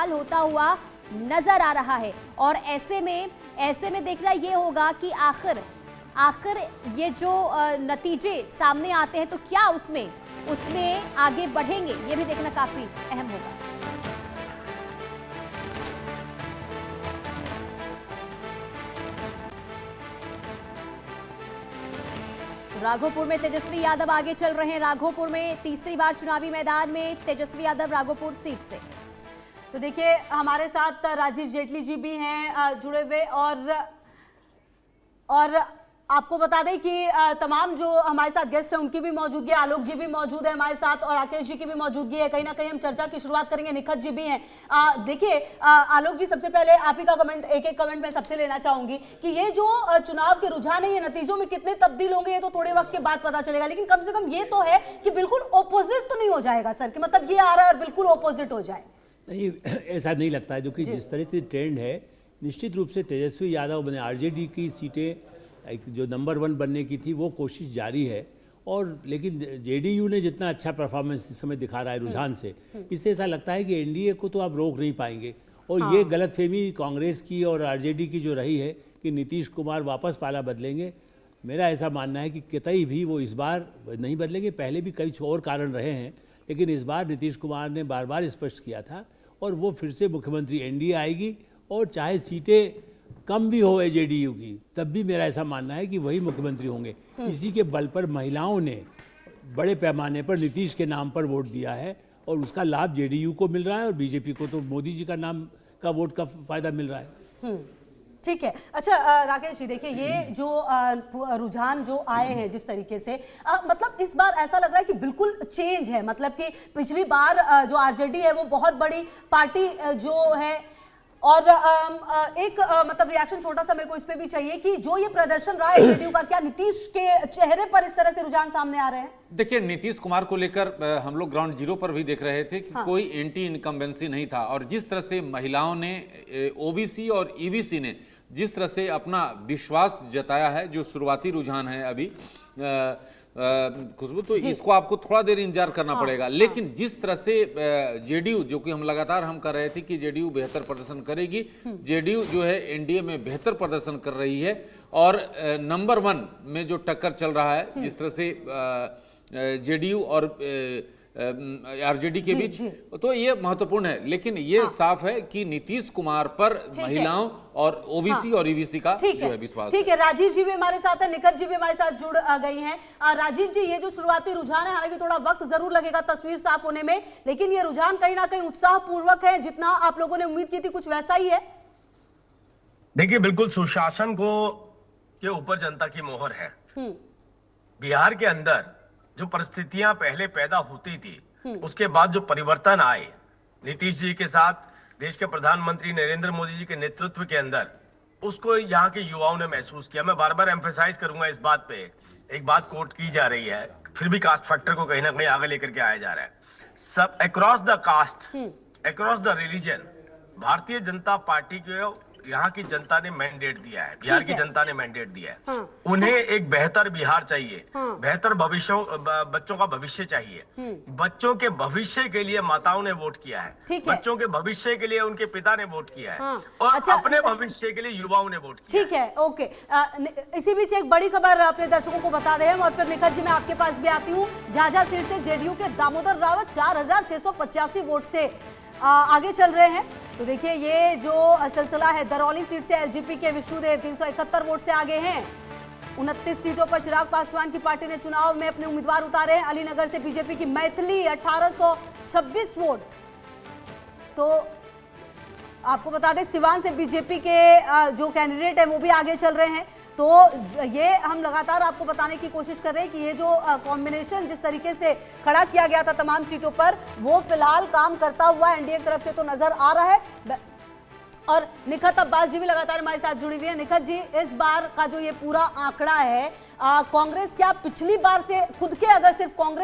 इस्तेमाल होता हुआ नजर आ रहा है। और ऐसे में देखना ये होगा कि आखिर ये जो नतीजे सामने आते हैं तो क्या उसमें आगे बढ़ेंगे, ये भी देखना काफी अहम होगा। राघोपुर में तेजस्वी यादव आगे चल रहे हैं। राघोपुर में तीसरी बार चुनावी मैदान में तेजस्वी यादव राघोपुर सीट से। तो देखिए हमारे साथ राजीव जेटली जी भी हैं जुड़े हुए, और आपको बता दें कि तमाम जो हमारे साथ गेस्ट हैं उनकी भी मौजूदगी है। आलोक जी भी मौजूद है हमारे साथ और राकेश जी की भी मौजूदगी है। कहीं ना कहीं हम चर्चा की शुरुआत करेंगे, निखत जी भी हैं। देखिए आलोक जी, सबसे पहले आप ही का कमेंट, एक कमेंट मैं सबसे लेना चाहूंगी कि ये जो चुनाव के रुझान है ये नतीजों में कितने तब्दील होंगे ये तो थोड़े वक्त के बाद पता चलेगा, लेकिन कम से कम ये तो है कि बिल्कुल ऑपोजिट तो नहीं हो जाएगा सर, कि मतलब ये आ रहा है और बिल्कुल ऑपोजिट हो जाए। नहीं, ऐसा नहीं लगता है, जो कि जिस तरह से ट्रेंड है निश्चित रूप से तेजस्वी यादव बने, आरजेडी की सीटें जो नंबर 1 बनने की थी वो कोशिश जारी है। और लेकिन जेडीयू ने जितना अच्छा परफॉर्मेंस इस समय दिखा रहा है रुझान से, इससे ऐसा लगता है कि एनडीए को तो आप रोक नहीं पाएंगे। और ये गलतफहमी कांग्रेस की और आरजेडी की जो रही है कि नीतीश कुमार वापस पाला बदलेंगे, मेरा ऐसा मानना है कि कतई भी वो इस बार नहीं बदलेंगे। पहले भी कई और कारण रहे हैं, लेकिन इस बार नीतीश कुमार ने बार बार स्पष्ट किया था और वो फिर से मुख्यमंत्री, एनडीए आएगी और चाहे सीटें कम भी हो जेडीयू की, तब भी मेरा ऐसा मानना है कि वही मुख्यमंत्री होंगे। इसी के बल पर महिलाओं ने बड़े पैमाने पर नीतीश के नाम पर वोट दिया है और उसका लाभ जेडीयू को मिल रहा है और बीजेपी को तो मोदी जी का नाम का वोट का फायदा मिल रहा है। ठीक है। अच्छा राकेश जी, देखिए ये जो रुझान जो आए हैं जिस तरीके से, मतलब इस बार ऐसा लग रहा है कि बिल्कुल चेंज है। मतलब कि पिछली बार जो आरजेडी है वो बहुत बड़ी पार्टी जो है, और एक मतलब रिएक्शन छोटा सा मेरे को इस पे भी चाहिए कि जो ये प्रदर्शन रहा है जेडीयू का, क्या नीतीश के चेहरे पर इस तरह से रुझान सामने आ रहे हैं? देखिए, नीतीश कुमार को लेकर हम लोग ग्राउंड जीरो पर भी देख रहे थे कि कोई एंटी इनकम्बेंसी नहीं था, और जिस तरह से महिलाओं ने, ओबीसी और ईबीसी ने जिस तरह से अपना विश्वास जताया है, जो शुरुआती रुझान है अभी खुशबू, तो इसको आपको थोड़ा देर इंतजार करना पड़ेगा। लेकिन जिस तरह से जेडीयू, जो कि हम लगातार कर रहे थे कि जेडीयू बेहतर प्रदर्शन करेगी, जेडीयू जो है एनडीए में बेहतर प्रदर्शन कर रही है और नंबर 1 में जो टक्कर चल रहा है, जिस तरह से जेडीयू और आरजेडी के बीच, तो ये महत्वपूर्ण है। लेकिन ये साफ है कि नीतीश कुमार पर महिलाओं और ओबीसी और ईबीसी का जो है विश्वास। ठीक है, राजीव जी भी हमारे साथ है, निखत जी भी हमारे साथ जुड़ गई हैं। राजीव जी, ये जो शुरुआती रुझान है, हालांकि थोड़ा वक्त जरूर लगेगा तस्वीर साफ होने में, लेकिन ये रुझान कहीं ना कहीं उत्साह पूर्वक है, जितना आप लोगों ने उम्मीद की थी कुछ वैसा ही है। देखिए, बिल्कुल सुशासन के ऊपर जनता की मोहर है। बिहार के अंदर जो परिस्थितियां पहले पैदा होती थी, उसके बाद जो परिवर्तन आए नीतीश जी के साथ, देश के प्रधानमंत्री नरेंद्र मोदी जी के नेतृत्व के अंदर, उसको यहाँ के युवाओं ने महसूस किया। मैं बार बार एम्फेसाइज करूंगा इस बात पे, एक बात कोट की जा रही है, फिर भी कास्ट फैक्टर को कहीं ना कहीं आगे लेकर के आया जा रहा है। सब across the caste, across the religion, Bharatiya Janata party के यहाँ की जनता ने मैंडेट दिया है, बिहार की जनता ने मैंडेट दिया है। उन्हें एक बेहतर बिहार चाहिए, बेहतर भविष्य, बच्चों का भविष्य चाहिए। बच्चों के भविष्य के लिए माताओं ने वोट किया है, बच्चों के भविष्य के लिए उनके पिता ने वोट किया है, और अपने भविष्य के लिए युवाओं ने वोट किया। ठीक है, ओके। इसी बीच एक बड़ी खबर अपने दर्शकों को बता दें हम, और फिर निखत जी मैं आपके पास भी आती हूँ। झाझा सीट से जेडीयू के दामोदर रावत 4685 वोट से आगे चल रहे हैं। तो देखिए ये जो सिलसिला है, दरौली सीट से एलजेपी के विष्णुदेव 371 वोट से आगे हैं। 29 सीटों पर चिराग पासवान की पार्टी ने चुनाव में अपने उम्मीदवार उतारे हैं। अलीनगर से बीजेपी की मैथिली 1826 वोट। तो आपको बता दें सिवान से बीजेपी के जो कैंडिडेट है वो भी आगे चल रहे हैं। तो ये हम लगातार आपको बताने की कोशिश कर रहे हैं कि ये जो कॉम्बिनेशन जिस तरीके से खड़ा किया गया था तमाम सीटों पर, वो फिलहाल काम करता हुआ एनडीए की तरफ से तो नजर आ रहा है। और निखत अब्बास जी भी लगातार हमारे साथ जुड़ी हुई है। निखत जी, इस बार का जो ये पूरा आंकड़ा है, कांग्रेस क्या पिछली बार से खुद के, अगर सिर्फ कांग्रेस